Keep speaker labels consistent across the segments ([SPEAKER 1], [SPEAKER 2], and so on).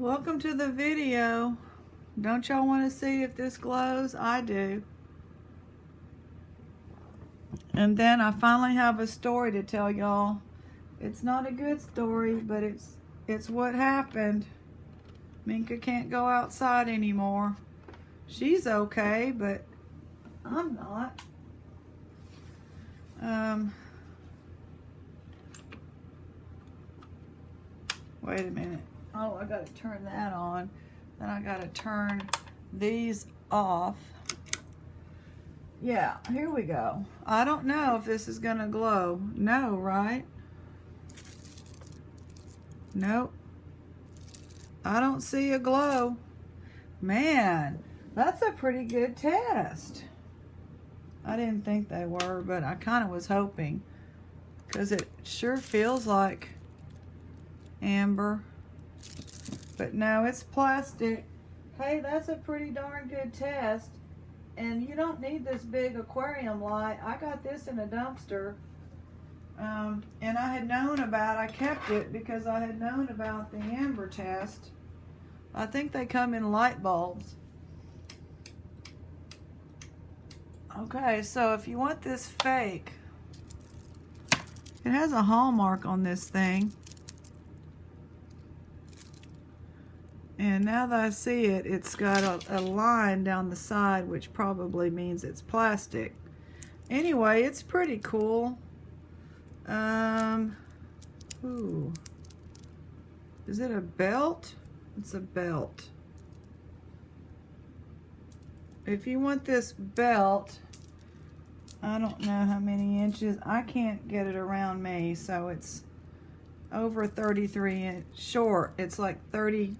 [SPEAKER 1] Welcome to the video. Don't y'all want to see if this glows? I do. And then I finally have a story to tell y'all. It's not a good story, but it's what happened. Minka can't go outside anymore. She's okay, but I'm not. Wait a minute. Oh, I gotta turn that on. Then I gotta turn these off. Yeah, here we go. I don't know if this is gonna glow. No, right? Nope. I don't see a glow. Man, that's a pretty good test. I didn't think they were, but I kind of was hoping, because it sure feels like amber. But no, it's plastic. Hey, that's a pretty darn good test. And you don't need this big aquarium light. I got this in a dumpster. And I kept it because I had known about the amber test. I think they come in light bulbs. Okay, so if you want this fake, it has a hallmark on this thing. And now that I see it, it's got a line down the side, which probably means it's plastic. Anyway, it's pretty cool. Ooh. Is it a belt? It's a belt. If you want this belt, I don't know how many inches. I can't get it around me, so it's over 33 inch short. It's like 32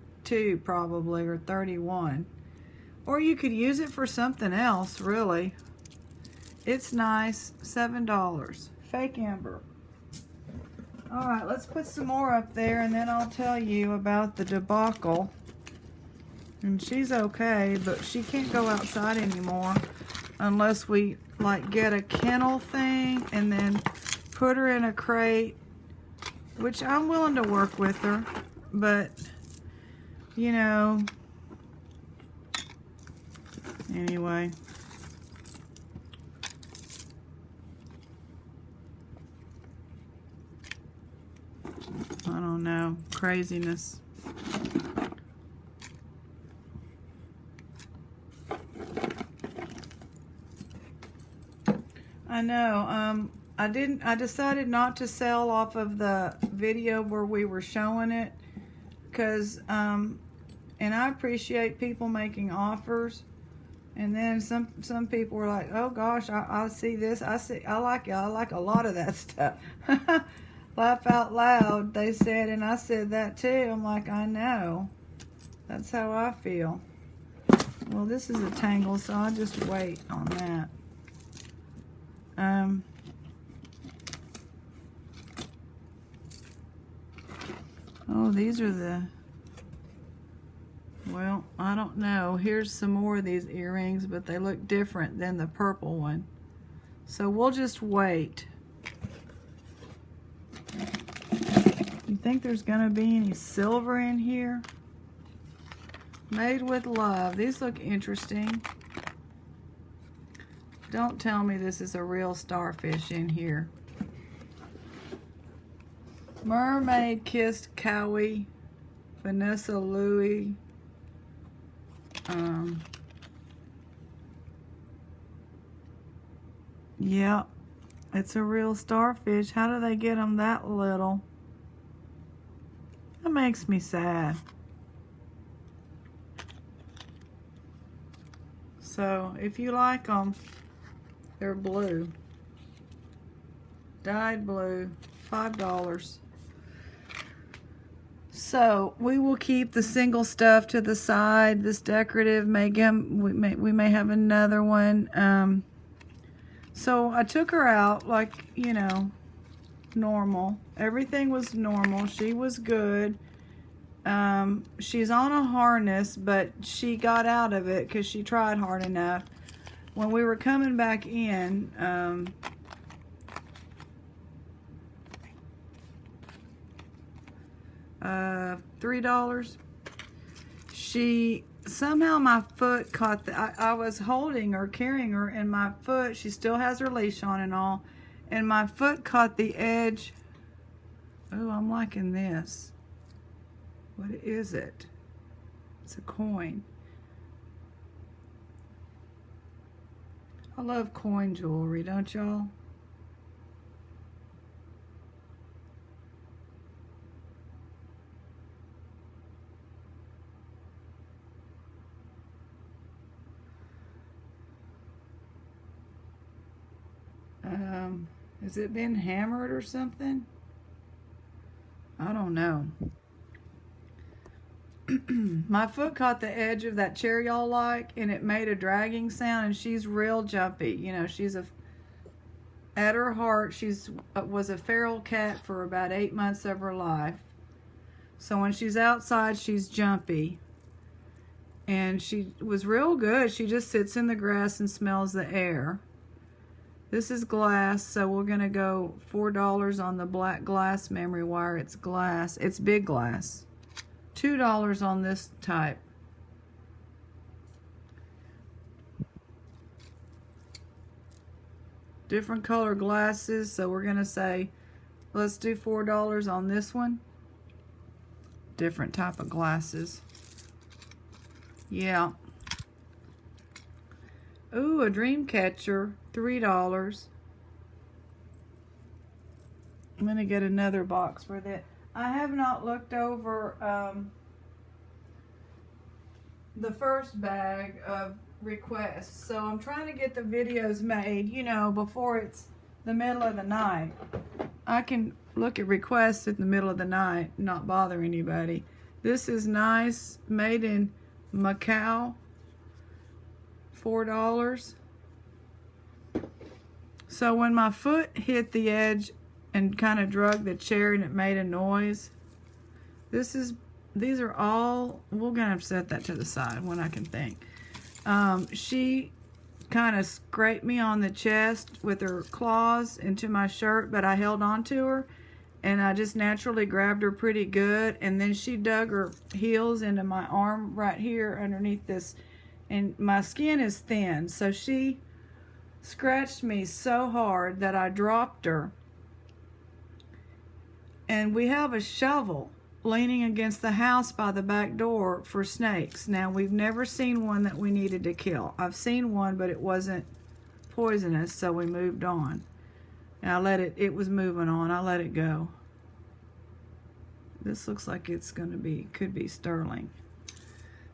[SPEAKER 1] probably, or 31. Or you could use it for something else, really. It's nice. $7. Fake amber. All right, let's put some more up there, and then I'll tell you about the debacle. And she's okay, but she can't go outside anymore unless we like get a kennel thing and then put her in a crate, which I'm willing to work with her, but you know, anyway. I don't know, craziness. I know, I decided not to sell off of the video where we were showing it, because, and I appreciate people making offers, and then some people were like, oh gosh, I see this, I like a lot of that stuff. Laugh out loud, they said, and I said that too. I'm like, I know. That's how I feel. Well, this is a tangle, so I'll just wait on that. Oh, these are the, well, I don't know. Here's some more of these earrings, but they look different than the purple one. So we'll just wait. You think there's gonna be any silver in here? Made with love. These look interesting. Don't tell me this is a real starfish in here. Mermaid Kissed Cowie, Vanessa Louie. Yeah, it's a real starfish. How do they get them that little? That makes me sad. So if you like them, they're blue. Dyed blue, $5. So we will keep the single stuff to the side. This decorative we may have another one. So I took her out like, you know, normal. Everything was normal. She was good. She's on a harness, but she got out of it because she tried hard enough. When we were coming back in, $3. somehow my foot caught I was holding her, carrying her, and my foot, she still has her leash on and all, and my foot caught the edge. Oh, I'm liking this. What is it? It's a coin. I love coin jewelry, don't y'all? Has it been hammered or something? I don't know. My foot caught the edge of that chair y'all like, and it made a dragging sound, and she's real jumpy. You know, at her heart, was a feral cat for about 8 months of her life. So when she's outside, she's jumpy. And she was real good. She just sits in the grass and smells the air. This is glass, so we're going to go $4 on the black glass memory wire. It's glass. It's big glass. $2 on this type. Different color glasses, so we're going to say, let's do $4 on this one. Different type of glasses. Yeah. Ooh, a dream catcher, $3. I'm going to get another box for that. I have not looked over the first bag of requests, so I'm trying to get the videos made, you know, before it's the middle of the night. I can look at requests in the middle of the night, not bother anybody. This is nice, made in Macau, $4. So when my foot hit the edge and kind of drug the chair and it made a noise, these are all, we're gonna have to set that to the side when I can think. She kind of scraped me on the chest with her claws into my shirt, but I held on to her and I just naturally grabbed her pretty good, and then she dug her heels into my arm right here underneath this, and my skin is thin, so she scratched me so hard that I dropped her. And we have a shovel leaning against the house by the back door for snakes. Now, we've never seen one that we needed to kill. I've seen one, but it wasn't poisonous, so we moved on. And I let it was moving on. I let it go. This looks like it's going to be, could be sterling.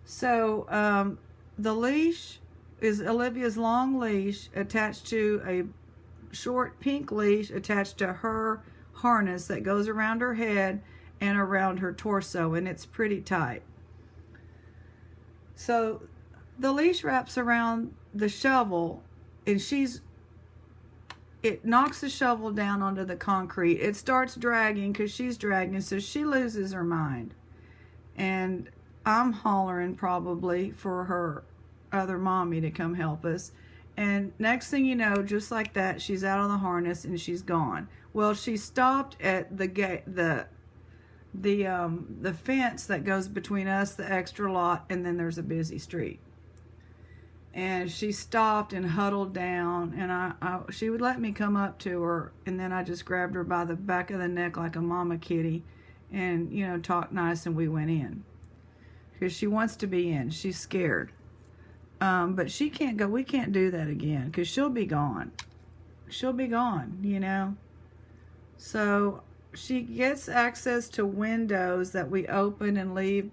[SPEAKER 1] So, the leash is Olivia's long leash attached to a short pink leash attached to her harness that goes around her head and around her torso, and it's pretty tight. So the leash wraps around the shovel, and it knocks the shovel down onto the concrete. It starts dragging because she's dragging, so she loses her mind. And I'm hollering probably for her other mommy to come help us. And next thing you know, just like that, she's out of the harness and she's gone. Well, she stopped at the gate, the fence that goes between us, the extra lot, and then there's a busy street. And she stopped and huddled down, and she would let me come up to her, and then I just grabbed her by the back of the neck like a mama kitty, and, you know, talked nice, and we went in. Because she wants to be in. She's scared. But she can't go. We can't do that again, because she'll be gone. She'll be gone, you know. So she gets access to windows that we open and leave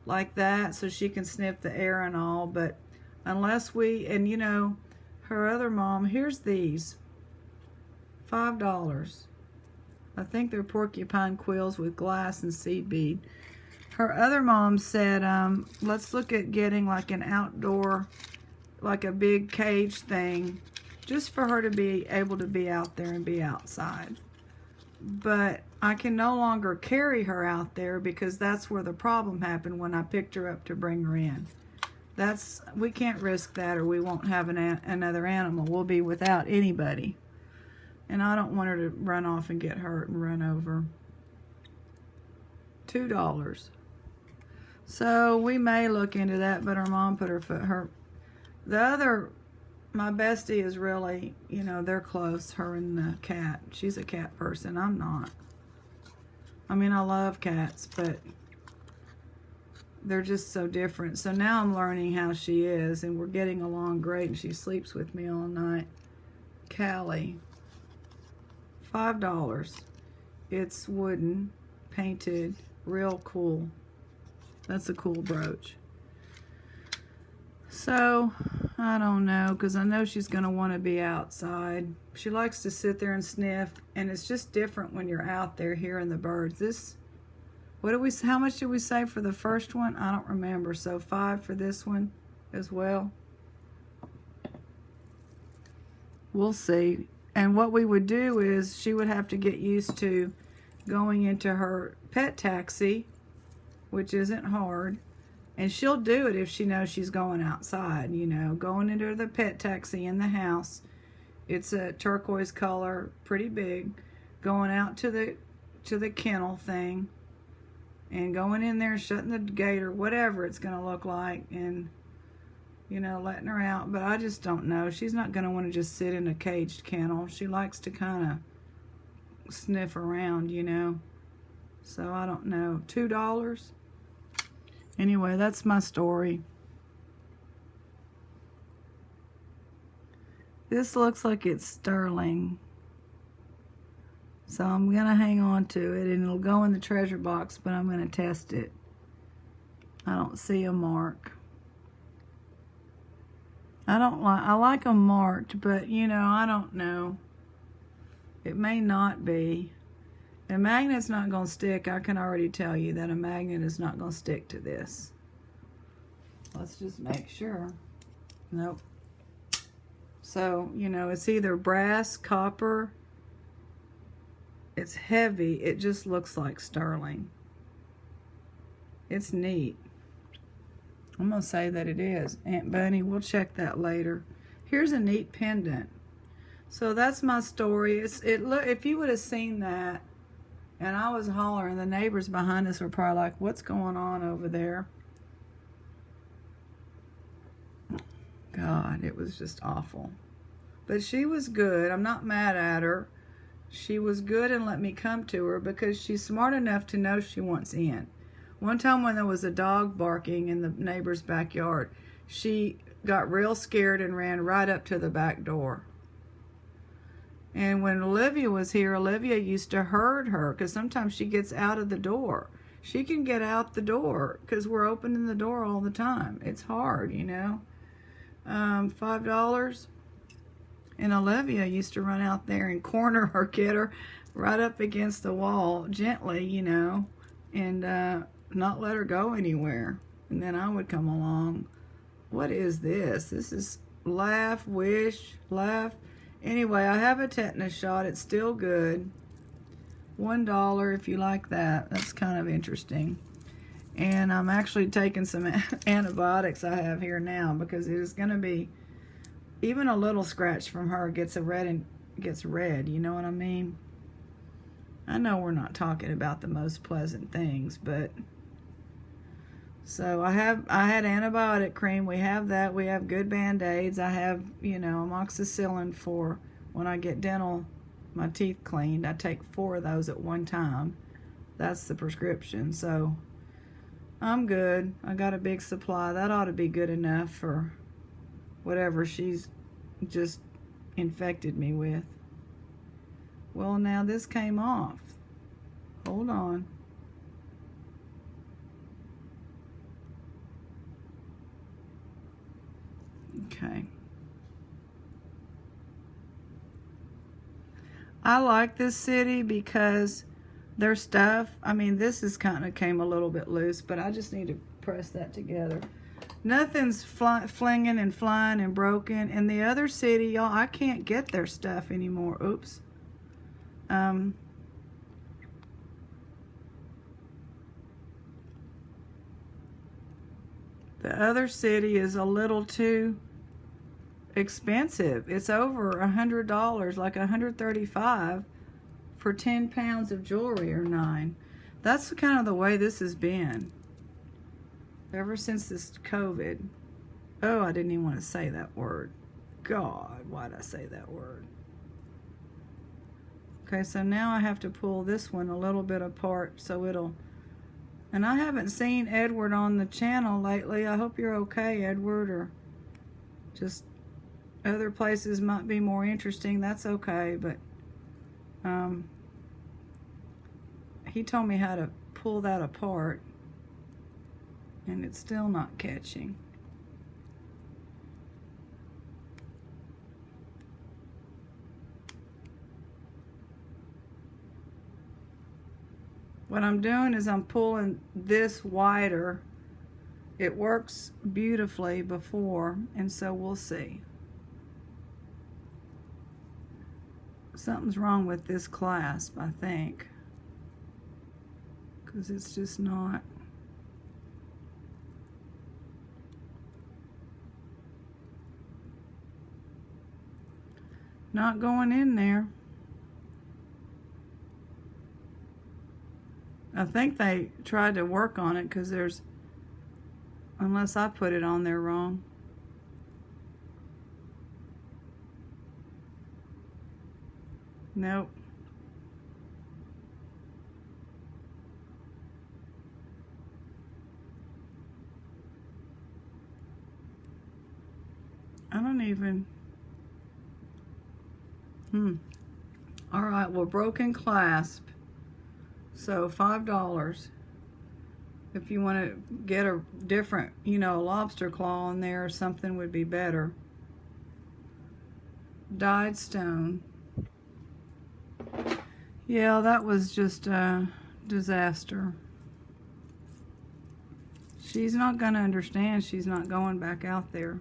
[SPEAKER 1] like that so she can sniff the air and all, but unless and you know, her other mom, here's these, $5. I think they're porcupine quills with glass and seed bead. Her other mom said, let's look at getting like an outdoor, like a big cage thing, just for her to be able to be out there and be outside. But I can no longer carry her out there because that's where the problem happened when I picked her up to bring her in. We can't risk that, or we won't have another animal. We'll be without anybody. And I don't want her to run off and get hurt and run over. $2. So we may look into that, but her mom put her foot, my bestie is really, you know, they're close, her and the cat. She's a cat person, I'm not. I mean, I love cats, but they're just so different. So now I'm learning how she is, and we're getting along great, and she sleeps with me all night. Callie, $5. It's wooden, painted, real cool. That's a cool brooch. So, I don't know, because I know she's going to want to be outside. She likes to sit there and sniff, and it's just different when you're out there hearing the birds. How much did we say for the first one? I don't remember. So $5 for this one as well. We'll see. And what we would do is she would have to get used to going into her pet taxi, which isn't hard. And she'll do it if she knows she's going outside, you know, going into the pet taxi in the house. It's a turquoise color, pretty big. Going out to the kennel thing and going in there, shutting the gate or whatever it's going to look like, and, you know, letting her out. But I just don't know. She's not going to want to just sit in a caged kennel. She likes to kind of sniff around, you know. So I don't know. $2? Anyway, that's my story. This looks like it's sterling. So I'm going to hang on to it, and it'll go in the treasure box, but I'm going to test it. I don't see a mark. I like them marked, but, you know, I don't know. It may not be. The magnet's not going to stick. I can already tell you that a magnet is not going to stick to this. Let's just make sure. Nope. So, you know, it's either brass, copper. It's heavy. It just looks like sterling. It's neat. I'm going to say that it is. Aunt Bunny, we'll check that later. Here's a neat pendant. So that's my story. If you would have seen that, and I was hollering, the neighbors behind us were probably like, what's going on over there? God, it was just awful. But she was good. I'm not mad at her. She was good and let me come to her because she's smart enough to know she wants in. One time when there was a dog barking in the neighbor's backyard, she got real scared and ran right up to the back door. And when Olivia was here, Olivia used to herd her because sometimes she gets out of the door. She can get out the door because we're opening the door all the time. It's hard, you know. $5. And Olivia used to run out there and corner her kidder right up against the wall gently, you know, and not let her go anywhere. And then I would come along. What is this? This is laugh, wish, laugh. Anyway, I have a tetanus shot. It's still good. $1 if you like that. That's kind of interesting. And I'm actually taking some antibiotics I have here now because it is going to be, even a little scratch from her gets red, you know what I mean? I know we're not talking about the most pleasant things, but so I had antibiotic cream. We have that. We have good Band-Aids. I have, you know, amoxicillin for when I get my teeth cleaned. I take 4 of those at one time. That's the prescription. So I'm good. I got a big supply. That ought to be good enough for whatever she's just infected me with. Well, now this came off. Hold on. Okay. I like this city because their stuff, I mean, this is kind of came a little bit loose, but I just need to press that together. Nothing's flinging and flying and broken. In the other city, y'all, I can't get their stuff anymore. Oops. The other city is a little too expensive. It's over $100, like $135 for 10 pounds of jewelry or 9. That's kind of the way this has been. ever since this COVID. Oh, I didn't even want to say that word. God, why'd I say that word? Okay, so now I have to pull this one a little bit apart so it'll, and I haven't seen Edward on the channel lately. I hope you're okay, Edward, or just other places might be more interesting. That's okay, but he told me how to pull that apart, and it's still not catching. What I'm doing is I'm pulling this wider. It works beautifully before, and so we'll see. Something's wrong with this clasp, I think, because it's just not. Not going in there. I think they tried to work on it because there's, unless I put it on there wrong. Nope. I don't even. All right, well, broken clasp. So $5. If you want to get a different, you know, lobster claw on there or something would be better. Dyed stone. Yeah, that was just a disaster. She's not going to understand. She's not going back out there.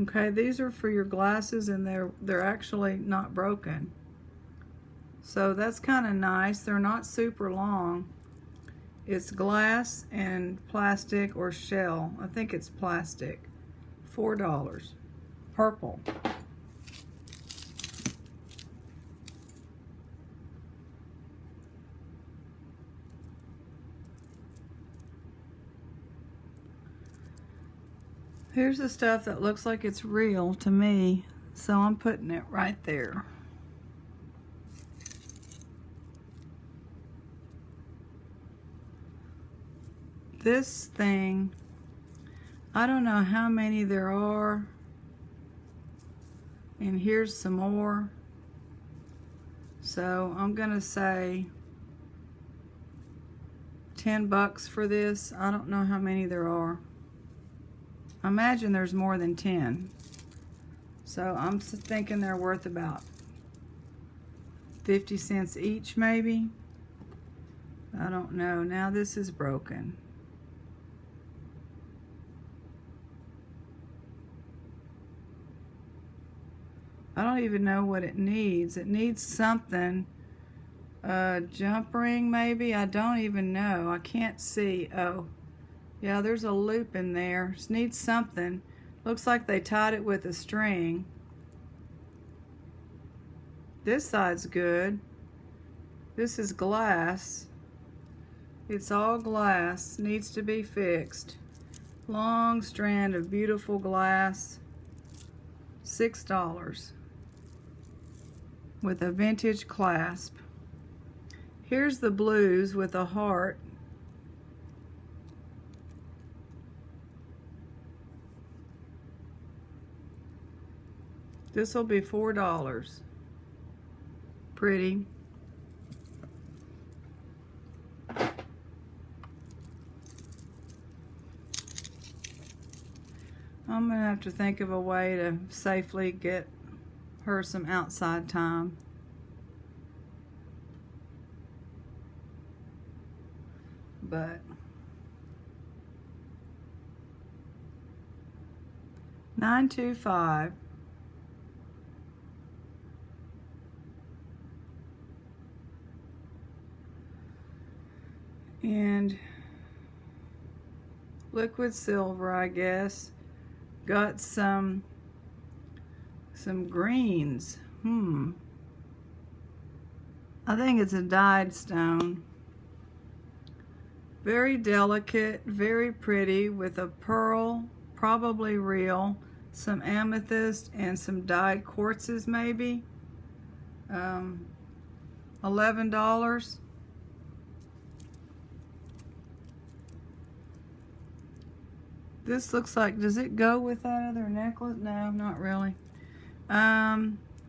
[SPEAKER 1] Okay, these are for your glasses, and they're actually not broken. So that's kind of nice. They're not super long. It's glass and plastic or shell. I think it's plastic. $4. Purple. Here's the stuff that looks like it's real to me, so I'm putting it right there. This thing, I don't know how many there are, and here's some more. So I'm gonna say $10 for this. I don't know how many there are. I imagine there's more than 10. So I'm thinking they're worth about 50 cents each, maybe. I don't know. Now this is broken. I don't even know what it needs. It needs something. Jump ring, maybe? I don't even know. I can't see. Oh. Yeah, there's a loop in there. It needs something. Looks like they tied it with a string. This side's good. This is glass. It's all glass. Needs to be fixed. Long strand of beautiful glass. $6. With a vintage clasp. Here's the blues with a heart. This will be $4. Pretty. I'm gonna have to think of a way to safely get her some outside time. But $9.25. And liquid silver, I guess. Got some greens. I think it's a dyed stone. Very delicate, very pretty, with a pearl, probably real, some amethyst, and some dyed quartzes maybe. $11. This looks like, does it go with that other necklace? No, not really.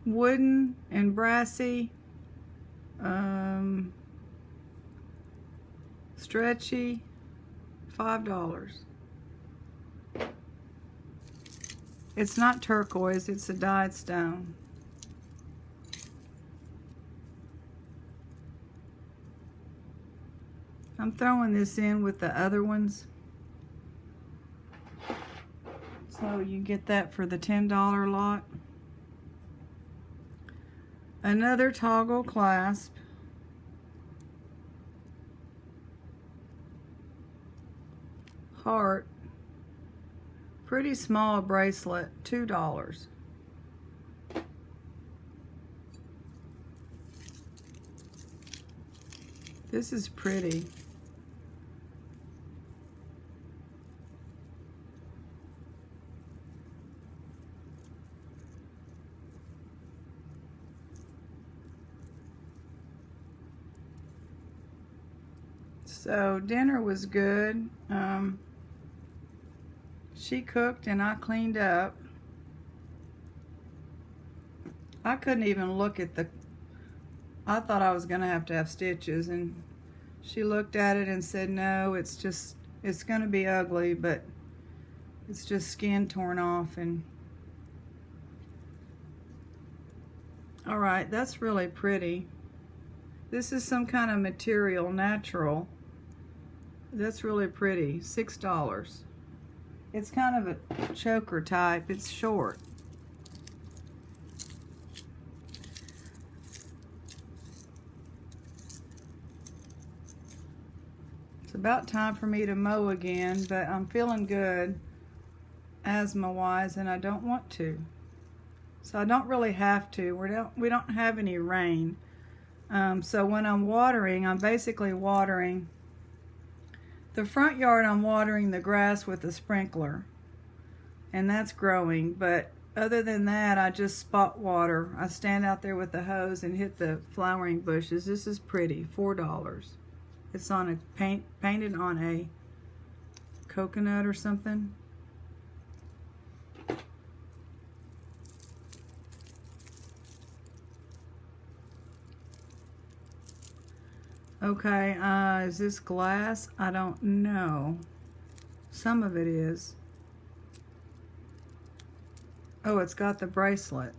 [SPEAKER 1] Wooden and brassy. Stretchy. $5. It's not turquoise, it's a dyed stone. I'm throwing this in with the other ones. So you get that for the $10 lot. Another toggle clasp. Heart. Pretty small bracelet, $2. This is pretty. So dinner was good. She cooked and I cleaned up. I couldn't even look at the, I thought I was gonna have to have stitches, and she looked at it and said, no, it's gonna be ugly, but it's just skin torn off. And all right, that's really pretty. This is some kind of material, natural. That's really pretty, $6. It's kind of a choker type, it's short. It's about time for me to mow again, but I'm feeling good asthma-wise, and I don't want to. So I don't really have to. We don't have any rain. So when I'm watering, I'm basically watering the front yard. I'm watering the grass with a sprinkler, and that's growing. But other than that, I just spot water. I stand out there with the hose and hit the flowering bushes. This is pretty, $4. It's on a painted on a coconut or something. Okay, is this glass? I don't know. Some of it is. Oh, it's got the bracelet.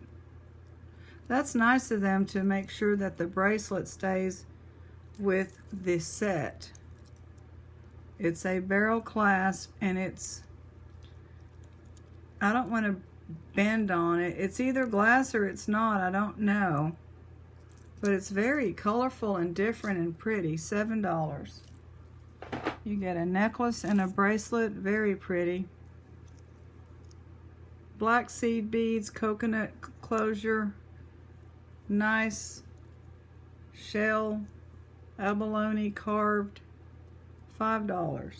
[SPEAKER 1] That's nice of them to make sure that the bracelet stays with the set. It's a barrel clasp, and it's, I don't want to bend on it. It's either glass or it's not, I don't know. But it's very colorful and different and pretty, $7. You get a necklace and a bracelet, very pretty. Black seed beads, coconut closure, nice shell, abalone carved, $5.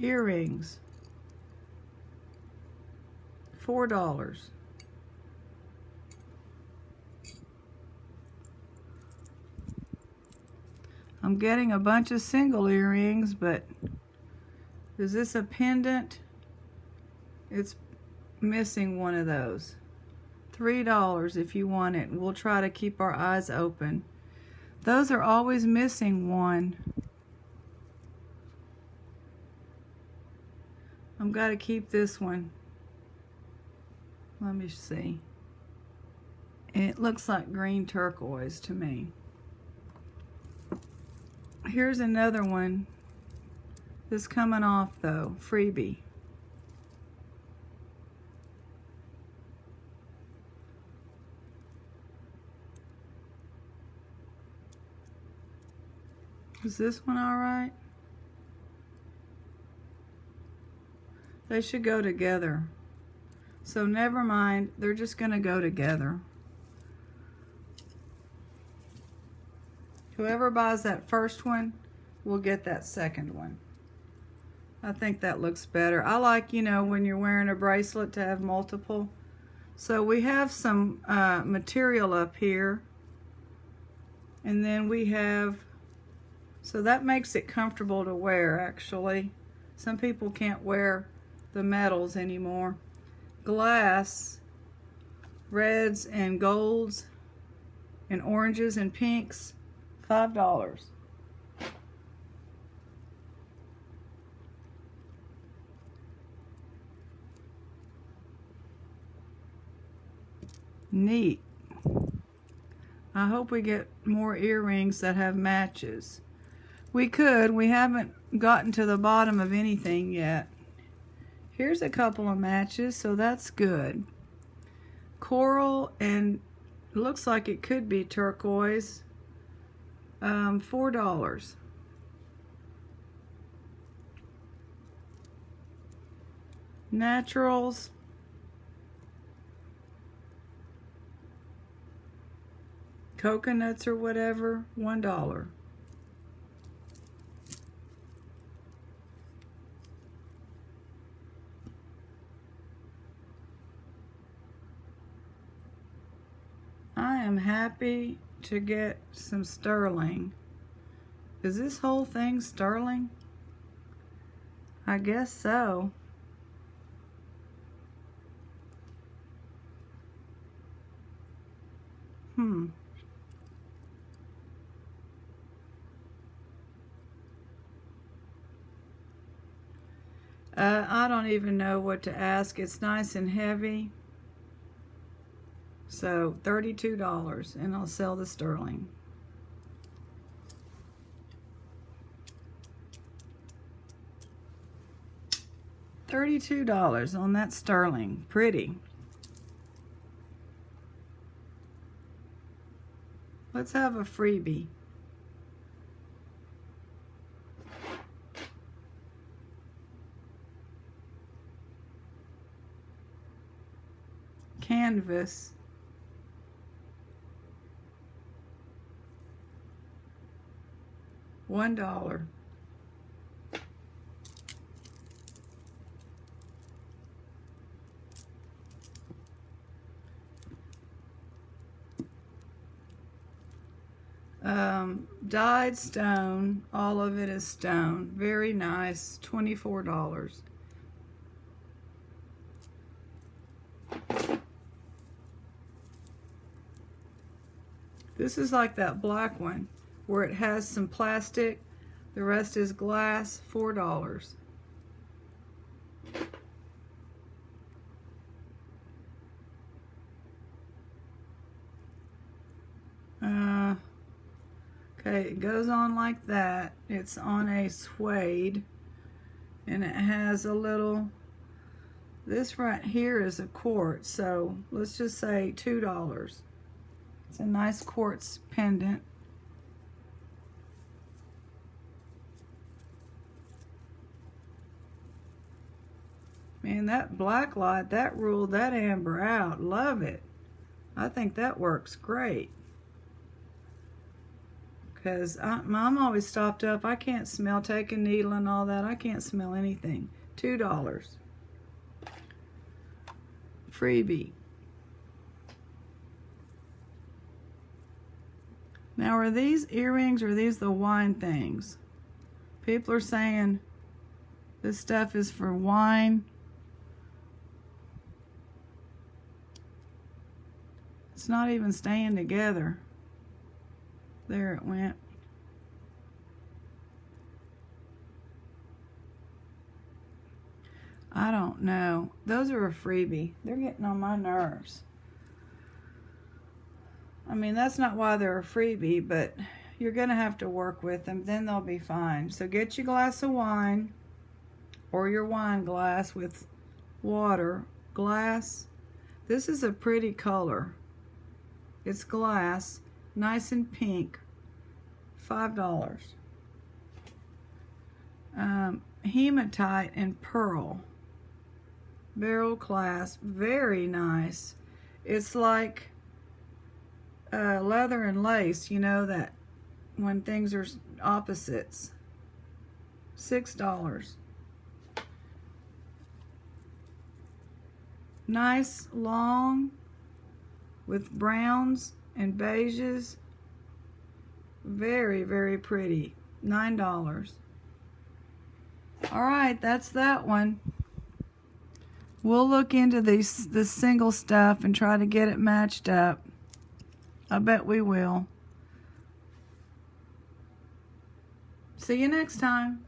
[SPEAKER 1] Earrings, $4. I'm getting a bunch of single earrings, but is this a pendant? It's missing one of those. $3 if you want it. We'll try to keep our eyes open. Those are always missing one. I'm gotta keep this one. Let me see. It looks like green turquoise to me. Here's another one. This coming off though, freebie. Is this one all right? They should go together. So never mind, they're just gonna go together. Whoever buys that first one will get that second one. I think that looks better. I like, you know, when you're wearing a bracelet to have multiple. So we have some material up here. And then we have, so that makes it comfortable to wear actually. Some people can't wear the metals anymore. Glass, reds and golds and oranges and pinks, $5. Neat. I hope we get more earrings that have matches. We haven't gotten to the bottom of anything yet. Here's a couple of matches, so that's good. Coral and looks like it could be turquoise. $4. Naturals. Coconuts or whatever, $1. I am happy to get some sterling. Is this whole thing sterling? I guess so. I don't even know what to ask. It's nice and heavy. So $32, and I'll sell the sterling. $32 on that sterling. Pretty. Let's have a freebie. Canvas. $1. Dyed stone, all of it is stone. Very nice, $24. This is like that black one where it has some plastic, the rest is glass, $4. Okay, it goes on like that. It's on a suede, and it has a little, this right here is a quartz, so let's just say $2. It's a nice quartz pendant. Man, that black light, that ruled that amber out. Love it. I think that works great. Because I'm always stopped up. I can't smell, take a needle and all that. I can't smell anything. $2. Freebie. Now, are these earrings or are these the wine things? People are saying this stuff is for wine. It's not even staying together. There it went. I don't know. Those are a freebie. They're getting on my nerves. I mean, that's not why they're a freebie, but you're going to have to work with them. Then they'll be fine. So get your glass of wine or your wine glass with water. Glass. This is a pretty color. It's glass. Nice and pink. $5. Hematite and pearl. Barrel clasp, very nice. It's like leather and lace, you know, that when things are opposites. $6. Nice, long, with browns and beiges. Very, very pretty. $9. All right, that's that one. We'll look into this single stuff and try to get it matched up. I bet we will. See you next time.